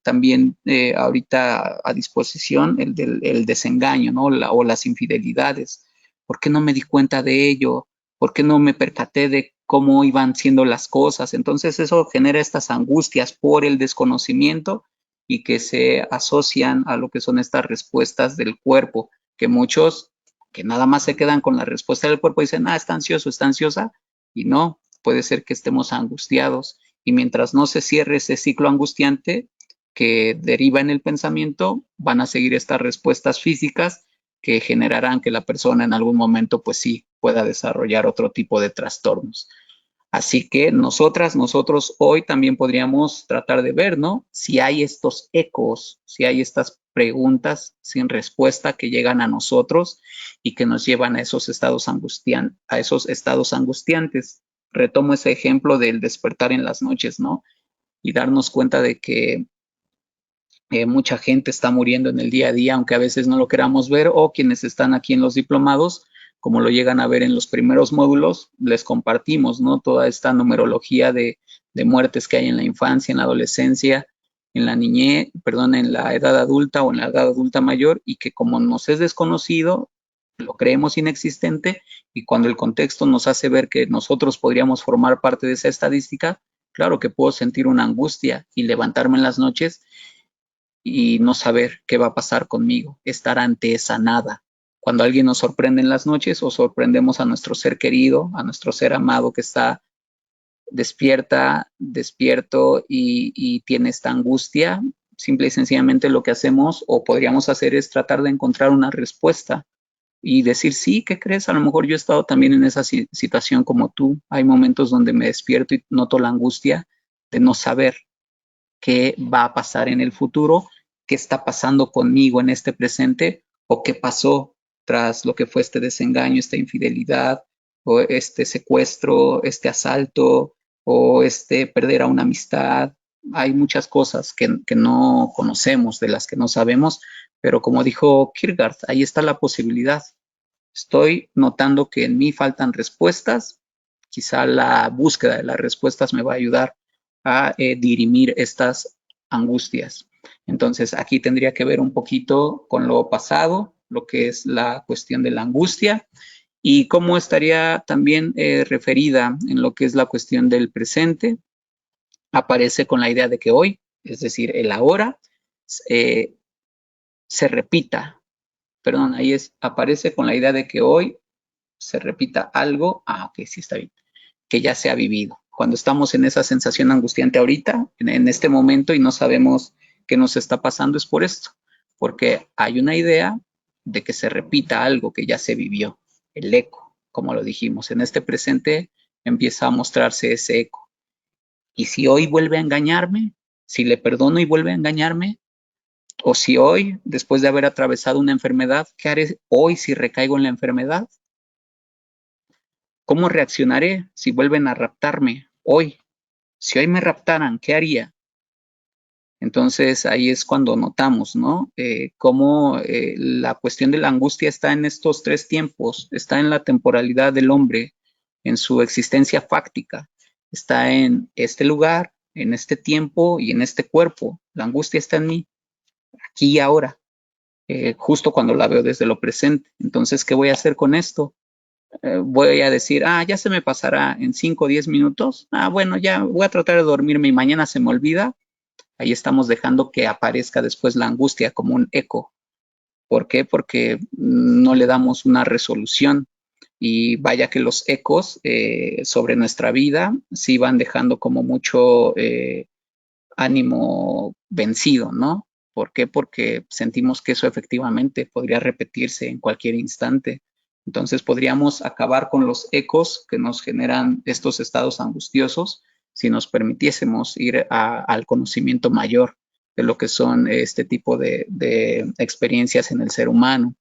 Speaker 2: también ahorita a disposición, el del el desengaño, ¿no? O las infidelidades. ¿Por qué no me di cuenta de ello? ¿Por qué no me percaté de cómo iban siendo las cosas? Entonces eso genera estas angustias por el desconocimiento y que se asocian a lo que son estas respuestas del cuerpo, que muchos que nada más se quedan con la respuesta del cuerpo y dicen, está ansioso, está ansiosa, y no, puede ser que estemos angustiados. Y mientras no se cierre ese ciclo angustiante que deriva en el pensamiento, van a seguir estas respuestas físicas que generarán que la persona en algún momento, pues sí, pueda desarrollar otro tipo de trastornos. Así que nosotros hoy también podríamos tratar de ver, ¿no? Si hay estos ecos, si hay estas preguntas sin respuesta que llegan a nosotros y que nos llevan a esos estados angustiantes. Retomo ese ejemplo del despertar en las noches, ¿no? Y darnos cuenta de que mucha gente está muriendo en el día a día, aunque a veces no lo queramos ver, o quienes están aquí en los diplomados, como lo llegan a ver en los primeros módulos, les compartimos, ¿no? Toda esta numerología de muertes que hay en la infancia, en la adolescencia, en la niñez, perdón, en la edad adulta o en la edad adulta mayor, y que como nos es desconocido, lo creemos inexistente, y cuando el contexto nos hace ver que nosotros podríamos formar parte de esa estadística, claro que puedo sentir una angustia y levantarme en las noches y no saber qué va a pasar conmigo, estar ante esa nada. Cuando alguien nos sorprende en las noches o sorprendemos a nuestro ser querido, a nuestro ser amado que está despierto y tiene esta angustia, simple y sencillamente lo que hacemos o podríamos hacer es tratar de encontrar una respuesta y decir, sí, ¿qué crees? A lo mejor yo he estado también en esa situación como tú. Hay momentos donde me despierto y noto la angustia de no saber qué va a pasar en el futuro, qué está pasando conmigo en este presente o qué pasó tras lo que fue este desengaño, esta infidelidad o este secuestro, este asalto o este perder a una amistad. Hay muchas cosas que no conocemos, de las que no sabemos, pero como dijo Kierkegaard, ahí está la posibilidad. Estoy notando que en mí faltan respuestas, quizá la búsqueda de las respuestas me va a ayudar a dirimir estas angustias. Entonces, aquí tendría que ver un poquito con lo pasado, lo que es la cuestión de la angustia y cómo estaría también referida en lo que es la cuestión del presente. Aparece con la idea de que hoy, es decir, el ahora, eh, se repita. Perdón, aparece con la idea de que hoy se repita algo, ok, sí está bien, que ya se ha vivido. Cuando estamos en esa sensación angustiante ahorita, en este momento y no sabemos qué nos está pasando, es por esto, porque hay una idea de que se repita algo que ya se vivió, el eco, como lo dijimos, en este presente empieza a mostrarse ese eco. Y si hoy vuelve a engañarme, si le perdono y vuelve a engañarme, o si hoy, después de haber atravesado una enfermedad, ¿qué haré hoy si recaigo en la enfermedad? ¿Cómo reaccionaré si vuelven a raptarme hoy? Si hoy me raptaran, ¿qué haría? Entonces ahí es cuando notamos, ¿no? Cómo la cuestión de la angustia está en estos tres tiempos, está en la temporalidad del hombre, en su existencia fáctica, está en este lugar, en este tiempo y en este cuerpo. La angustia está en mí, aquí y ahora, justo cuando la veo desde lo presente. Entonces, ¿qué voy a hacer con esto? Voy a decir, ya se me pasará en 5 o 10 minutos. Bueno, ya voy a tratar de dormirme y mañana se me olvida. Ahí estamos dejando que aparezca después la angustia como un eco. ¿Por qué? Porque no le damos una resolución. Y vaya que los ecos sobre nuestra vida sí van dejando como mucho ánimo vencido, ¿no? ¿Por qué? Porque sentimos que eso efectivamente podría repetirse en cualquier instante. Entonces podríamos acabar con los ecos que nos generan estos estados angustiosos si nos permitiésemos ir al conocimiento mayor de lo que son este tipo de experiencias en el ser humano.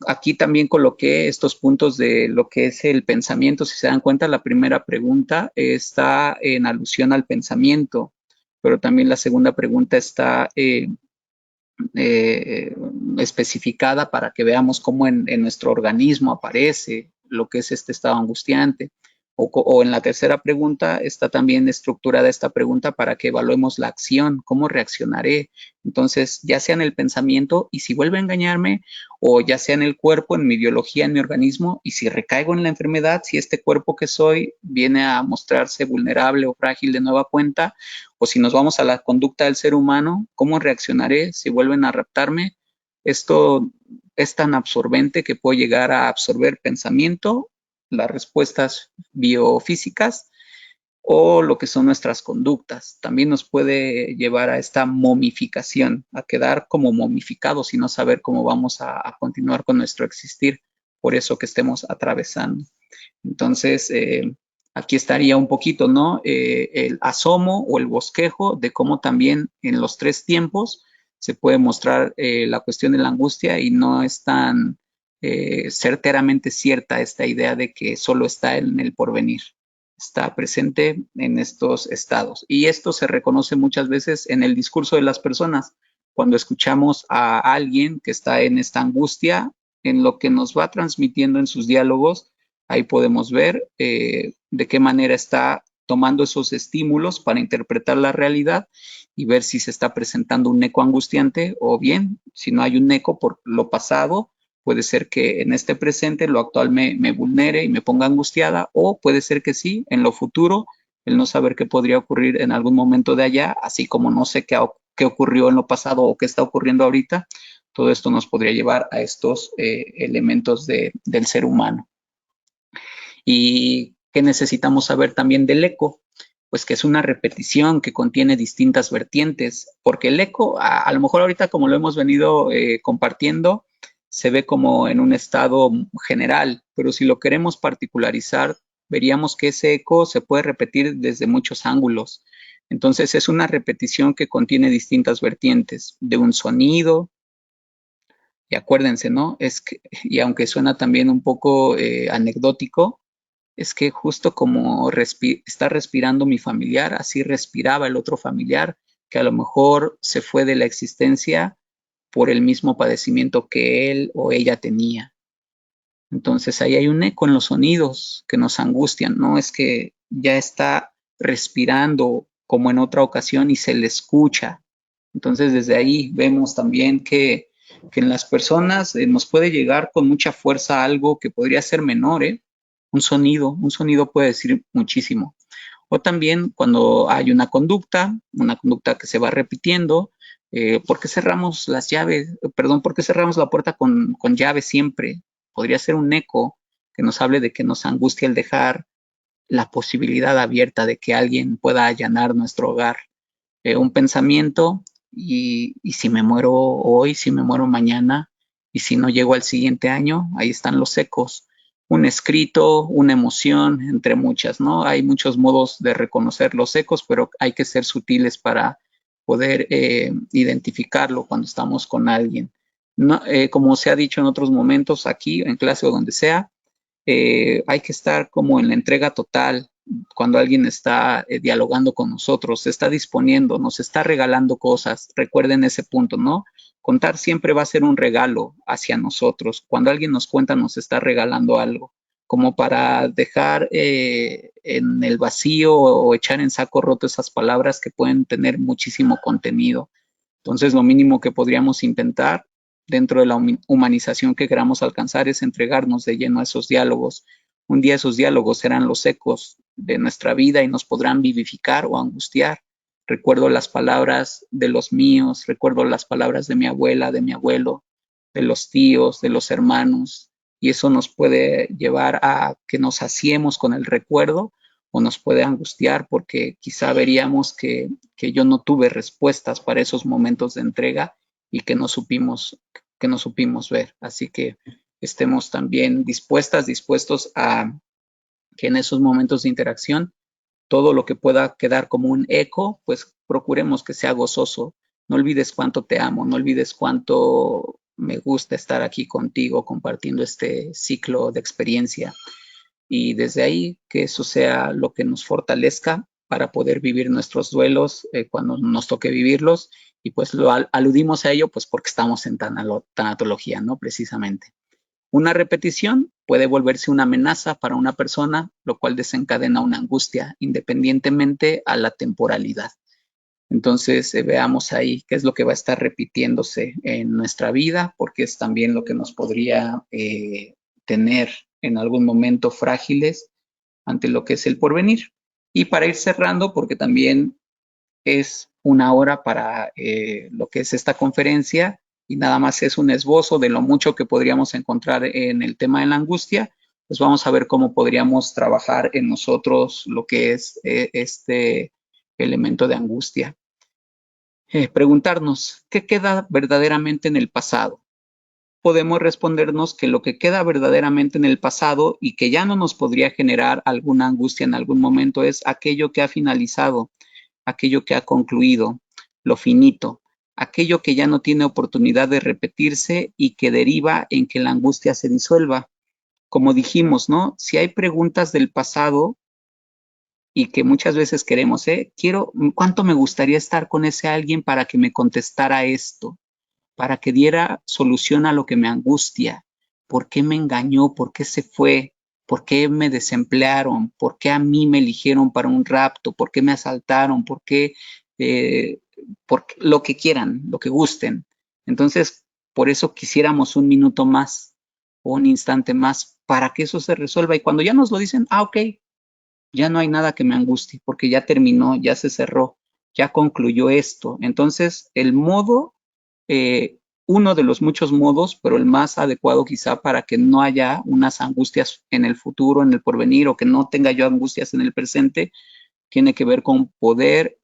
Speaker 2: Aquí también coloqué estos puntos de lo que es el pensamiento. Si se dan cuenta, la primera pregunta está en alusión al pensamiento, pero también la segunda pregunta está eh, especificada para que veamos cómo en nuestro organismo aparece lo que es este estado angustiante. O en la tercera pregunta está también estructurada esta pregunta para que evaluemos la acción, cómo reaccionaré. Entonces, ya sea en el pensamiento y si vuelve a engañarme, o ya sea en el cuerpo, en mi biología, en mi organismo, y si recaigo en la enfermedad, si este cuerpo que soy viene a mostrarse vulnerable o frágil de nueva cuenta, o si nos vamos a la conducta del ser humano, ¿cómo reaccionaré si vuelven a raptarme? Esto es tan absorbente que puedo llegar a absorber pensamiento, las respuestas biofísicas o lo que son nuestras conductas. También nos puede llevar a esta momificación, a quedar como momificados y no saber cómo vamos a continuar con nuestro existir por eso que estemos atravesando. Entonces, aquí estaría un poquito, ¿no? El asomo o el bosquejo de cómo también en los tres tiempos se puede mostrar la cuestión de la angustia y no es tan certeramente cierta esta idea de que solo está en el porvenir. Está presente en estos estados. Y esto se reconoce muchas veces en el discurso de las personas. Cuando escuchamos a alguien que está en esta angustia, en lo que nos va transmitiendo en sus diálogos, ahí podemos ver de qué manera está tomando esos estímulos para interpretar la realidad y ver si se está presentando un eco angustiante o bien, si no hay un eco por lo pasado, puede ser que en este presente lo actual me vulnere y me ponga angustiada, o puede ser que sí, en lo futuro, el no saber qué podría ocurrir en algún momento de allá, así como no sé qué ocurrió en lo pasado o qué está ocurriendo ahorita, todo esto nos podría llevar a estos elementos del ser humano. ¿Y qué necesitamos saber también del eco? Pues que es una repetición que contiene distintas vertientes, porque el eco, a lo mejor ahorita como lo hemos venido compartiendo, se ve como en un estado general, pero si lo queremos particularizar, veríamos que ese eco se puede repetir desde muchos ángulos. Entonces es una repetición que contiene distintas vertientes de un sonido, y acuérdense, ¿no? Es que, y aunque suena también un poco anecdótico, es que justo como está respirando mi familiar, así respiraba el otro familiar, que a lo mejor se fue de la existencia por el mismo padecimiento que él o ella tenía. Entonces ahí hay un eco en los sonidos que nos angustian, no es que ya está respirando como en otra ocasión y se le escucha. Entonces desde ahí vemos también que en las personas nos puede llegar con mucha fuerza algo que podría ser menor, ¿eh? Un sonido puede decir muchísimo. O también cuando hay una conducta que se va repitiendo, ¿por qué cerramos las llaves? Perdón, ¿por qué cerramos la puerta con llave siempre? Podría ser un eco que nos hable de que nos angustia el dejar la posibilidad abierta de que alguien pueda allanar nuestro hogar. Un pensamiento y si me muero hoy, si me muero mañana y si no llego al siguiente año, ahí están los ecos. Un escrito, una emoción, entre muchas, ¿no? Hay muchos modos de reconocer los ecos, pero hay que ser sutiles para poder identificarlo cuando estamos con alguien. No, como se ha dicho en otros momentos, aquí en clase o donde sea, hay que estar como en la entrega total cuando alguien está dialogando con nosotros, se está disponiendo, nos está regalando cosas. Recuerden ese punto, ¿no? Contar siempre va a ser un regalo hacia nosotros. Cuando alguien nos cuenta, nos está regalando algo, como para dejar en el vacío o echar en saco roto esas palabras que pueden tener muchísimo contenido. Entonces, lo mínimo que podríamos intentar dentro de la humanización que queramos alcanzar es entregarnos de lleno a esos diálogos. Un día esos diálogos serán los ecos de nuestra vida y nos podrán vivificar o angustiar. Recuerdo las palabras de los míos, recuerdo las palabras de mi abuela, de mi abuelo, de los tíos, de los hermanos, y eso nos puede llevar a que nos saciemos con el recuerdo o nos puede angustiar porque quizá veríamos que yo no tuve respuestas para esos momentos de entrega y que no supimos ver. Así que estemos también dispuestos a que en esos momentos de interacción todo lo que pueda quedar como un eco, pues procuremos que sea gozoso. No olvides cuánto te amo, no olvides cuánto me gusta estar aquí contigo compartiendo este ciclo de experiencia. Y desde ahí que eso sea lo que nos fortalezca para poder vivir nuestros duelos cuando nos toque vivirlos. Y pues lo aludimos a ello pues porque estamos en tanatología, ¿no? Precisamente. Una repetición puede volverse una amenaza para una persona, lo cual desencadena una angustia, independientemente a la temporalidad. Entonces, veamos ahí qué es lo que va a estar repitiéndose en nuestra vida, porque es también lo que nos podría tener en algún momento frágiles ante lo que es el porvenir. Y para ir cerrando, porque también es una hora para lo que es esta conferencia y nada más es un esbozo de lo mucho que podríamos encontrar en el tema de la angustia, pues vamos a ver cómo podríamos trabajar en nosotros lo que es este elemento de angustia. Preguntarnos, ¿qué queda verdaderamente en el pasado? Podemos respondernos que lo que queda verdaderamente en el pasado y que ya no nos podría generar alguna angustia en algún momento es aquello que ha finalizado, aquello que ha concluido, lo finito, aquello que ya no tiene oportunidad de repetirse y que deriva en que la angustia se disuelva. Como dijimos, ¿no? Si hay preguntas del pasado y que muchas veces queremos, ¿cuánto me gustaría estar con ese alguien para que me contestara esto? Para que diera solución a lo que me angustia. ¿Por qué me engañó? ¿Por qué se fue? ¿Por qué me desemplearon? ¿Por qué a mí me eligieron para un rapto? ¿Por qué me asaltaron? ¿Por qué? Lo que quieran, lo que gusten. Entonces, por eso quisiéramos un minuto más o un instante más para que eso se resuelva. Y cuando ya nos lo dicen, ok, ya no hay nada que me angustie porque ya terminó, ya se cerró, ya concluyó esto. Entonces, el modo uno de los muchos modos, pero el más adecuado quizá para que no haya unas angustias en el futuro, en el porvenir, o que no tenga yo angustias en el presente, tiene que ver con poder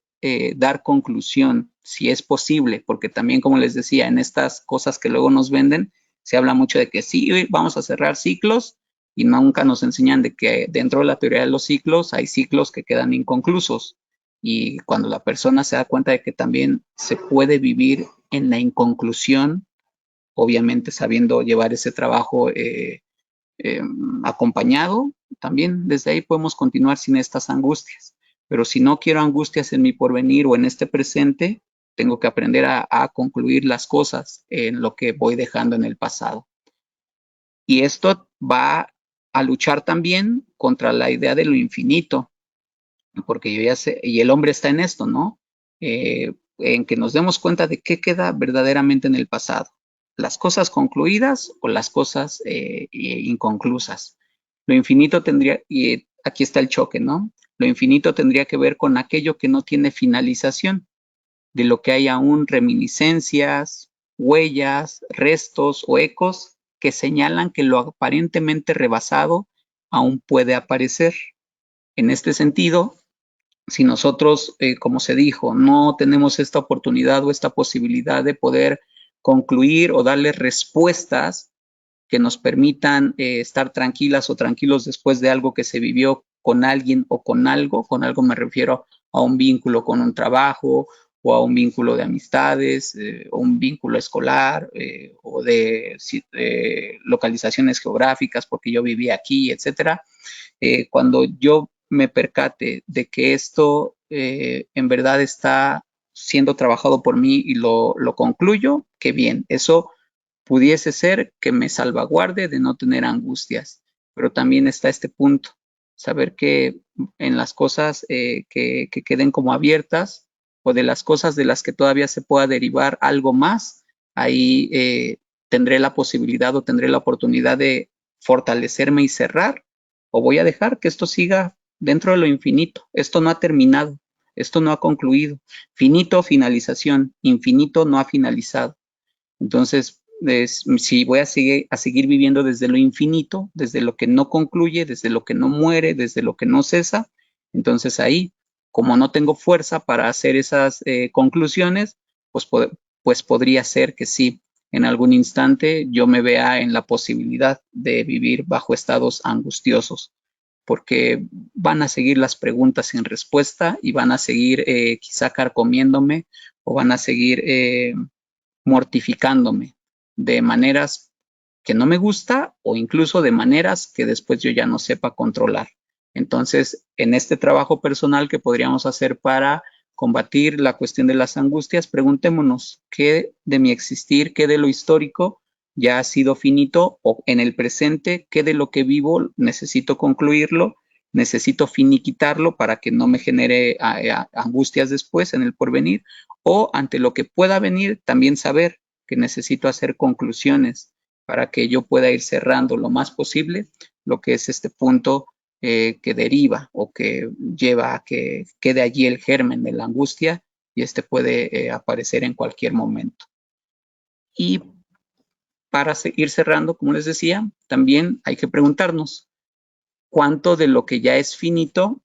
Speaker 2: dar conclusión, si es posible, porque también, como les decía, en estas cosas que luego nos venden, se habla mucho de que sí, vamos a cerrar ciclos y nunca nos enseñan de que dentro de la teoría de los ciclos hay ciclos que quedan inconclusos. Y cuando la persona se da cuenta de que también se puede vivir en la inconclusión, obviamente sabiendo llevar ese trabajo acompañado, también desde ahí podemos continuar sin estas angustias. Pero si no quiero angustias en mi porvenir o en este presente, tengo que aprender a concluir las cosas en lo que voy dejando en el pasado. Y esto va a luchar también contra la idea de lo infinito, porque yo ya sé, y el hombre está en esto, ¿no? En que nos demos cuenta de qué queda verdaderamente en el pasado, las cosas concluidas o las cosas inconclusas. Lo infinito tendría, y aquí está el choque, ¿no? Lo infinito tendría que ver con aquello que no tiene finalización, de lo que hay aún reminiscencias, huellas, restos o ecos que señalan que lo aparentemente rebasado aún puede aparecer. En este sentido, si nosotros, como se dijo, no tenemos esta oportunidad o esta posibilidad de poder concluir o darle respuestas que nos permitan estar tranquilas o tranquilos después de algo que se vivió con alguien o con algo me refiero a un vínculo con un trabajo o a un vínculo de amistades o un vínculo escolar o de localizaciones geográficas porque yo vivía aquí, etcétera. Cuando yo me percate de que esto en verdad está siendo trabajado por mí y lo concluyo, qué bien, eso pudiese ser que me salvaguarde de no tener angustias, pero también está este punto, saber que en las cosas que queden como abiertas o de las cosas de las que todavía se pueda derivar algo más, ahí tendré la posibilidad o tendré la oportunidad de fortalecerme y cerrar, o voy a dejar que esto siga dentro de lo infinito. Esto no ha terminado, esto no ha concluido. Finito, finalización, infinito no ha finalizado. Entonces, si voy a seguir viviendo desde lo infinito, desde lo que no concluye, desde lo que no muere, desde lo que no cesa, entonces ahí, como no tengo fuerza para hacer esas conclusiones, pues podría ser que sí, en algún instante yo me vea en la posibilidad de vivir bajo estados angustiosos, porque van a seguir las preguntas sin respuesta y van a seguir quizá carcomiéndome o van a seguir mortificándome de maneras que no me gusta o incluso de maneras que después yo ya no sepa controlar. Entonces, en este trabajo personal que podríamos hacer para combatir la cuestión de las angustias, preguntémonos qué de mi existir, qué de lo histórico ya ha sido finito, o en el presente, qué de lo que vivo necesito concluirlo, necesito finiquitarlo para que no me genere angustias después en el porvenir, o ante lo que pueda venir, también saber que necesito hacer conclusiones para que yo pueda ir cerrando lo más posible lo que es este punto que deriva o que lleva a que quede allí el germen de la angustia, y este puede aparecer en cualquier momento. Y para seguir cerrando, como les decía, también hay que preguntarnos cuánto de lo que ya es finito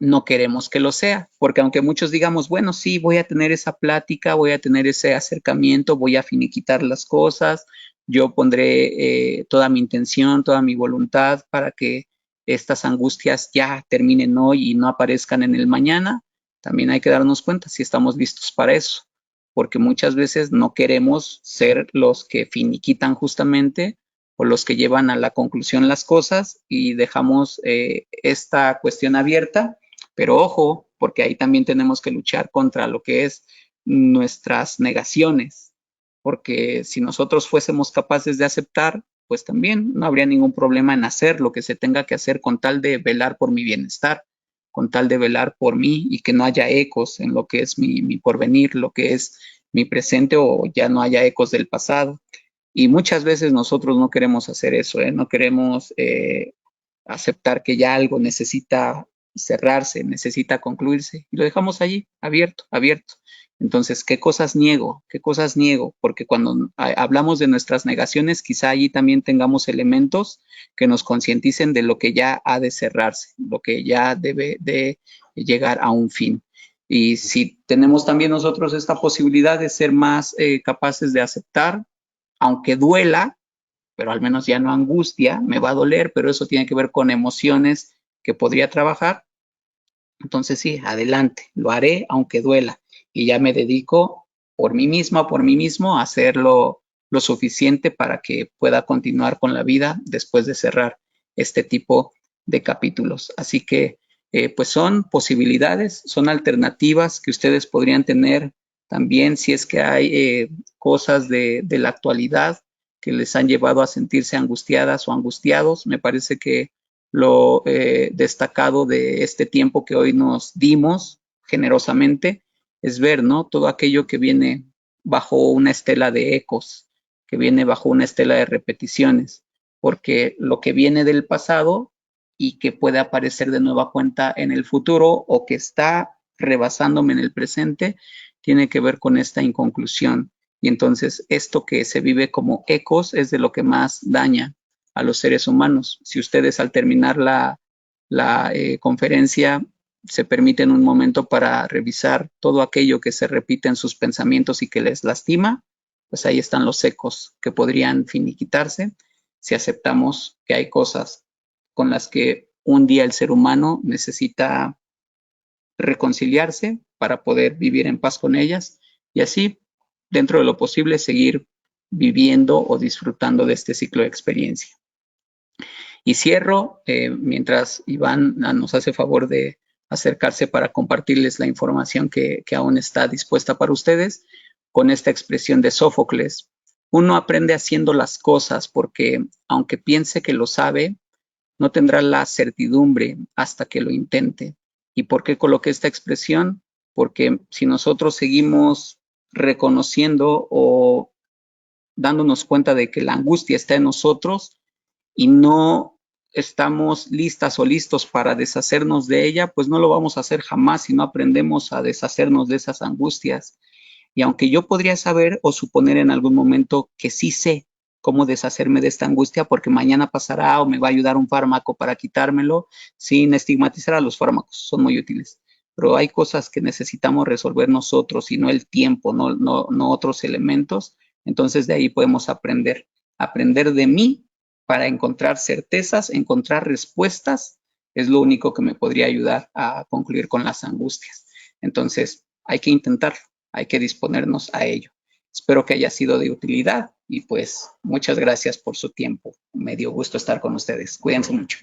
Speaker 2: no queremos que lo sea, porque aunque muchos digamos, bueno, sí, voy a tener esa plática, voy a tener ese acercamiento, voy a finiquitar las cosas, yo pondré toda mi intención, toda mi voluntad para que estas angustias ya terminen hoy y no aparezcan en el mañana, también hay que darnos cuenta si estamos listos para eso, porque muchas veces no queremos ser los que finiquitan justamente o los que llevan a la conclusión las cosas y dejamos esta cuestión abierta. Pero ojo, porque ahí también tenemos que luchar contra lo que es nuestras negaciones, porque si nosotros fuésemos capaces de aceptar, pues también no habría ningún problema en hacer lo que se tenga que hacer con tal de velar por mi bienestar, con tal de velar por mí y que no haya ecos en lo que es mi porvenir, lo que es mi presente, o ya no haya ecos del pasado. Y muchas veces nosotros no queremos hacer eso, no queremos aceptar que ya algo necesita cerrarse, necesita concluirse, y lo dejamos allí, abierto, abierto. Entonces, ¿qué cosas niego? ¿Qué cosas niego? Porque cuando hablamos de nuestras negaciones, quizá allí también tengamos elementos que nos concienticen de lo que ya ha de cerrarse, lo que ya debe de llegar a un fin. Y si tenemos también nosotros esta posibilidad de ser más capaces de aceptar, aunque duela, pero al menos ya no angustia, me va a doler, pero eso tiene que ver con emociones que podría trabajar. Entonces sí, adelante, lo haré aunque duela, y ya me dedico por mí misma, por mí mismo, a hacerlo lo suficiente para que pueda continuar con la vida después de cerrar este tipo de capítulos. Así que pues son posibilidades, son alternativas que ustedes podrían tener también si es que hay cosas de la actualidad que les han llevado a sentirse angustiadas o angustiados. Me parece que lo destacado de este tiempo que hoy nos dimos generosamente es ver, ¿no? Todo aquello que viene bajo una estela de ecos, que viene bajo una estela de repeticiones, porque lo que viene del pasado y que puede aparecer de nueva cuenta en el futuro o que está rebasándome en el presente, tiene que ver con esta inconclusión. Y entonces esto que se vive como ecos es de lo que más daña a los seres humanos. Si ustedes al terminar la conferencia se permiten un momento para revisar todo aquello que se repite en sus pensamientos y que les lastima, pues ahí están los ecos que podrían finiquitarse si aceptamos que hay cosas con las que un día el ser humano necesita reconciliarse para poder vivir en paz con ellas y así, dentro de lo posible, seguir viviendo o disfrutando de este ciclo de experiencia. Y cierro, mientras Iván nos hace favor de acercarse para compartirles la información que aún está dispuesta para ustedes, con esta expresión de Sófocles: uno aprende haciendo las cosas porque, aunque piense que lo sabe, no tendrá la certidumbre hasta que lo intente. ¿Y por qué coloqué esta expresión? Porque si nosotros seguimos reconociendo o dándonos cuenta de que la angustia está en nosotros y no estamos listas o listos para deshacernos de ella, pues no lo vamos a hacer jamás si no aprendemos a deshacernos de esas angustias. Y aunque yo podría saber o suponer en algún momento que sí sé cómo deshacerme de esta angustia porque mañana pasará o me va a ayudar un fármaco para quitármelo, sin estigmatizar a los fármacos, son muy útiles. Pero hay cosas que necesitamos resolver nosotros y no el tiempo, no otros elementos. Entonces de ahí podemos aprender de mí para encontrar certezas, encontrar respuestas, es lo único que me podría ayudar a concluir con las angustias. Entonces hay que intentarlo, hay que disponernos a ello. Espero que haya sido de utilidad y pues muchas gracias por su tiempo. Me dio gusto estar con ustedes. Cuídense mucho.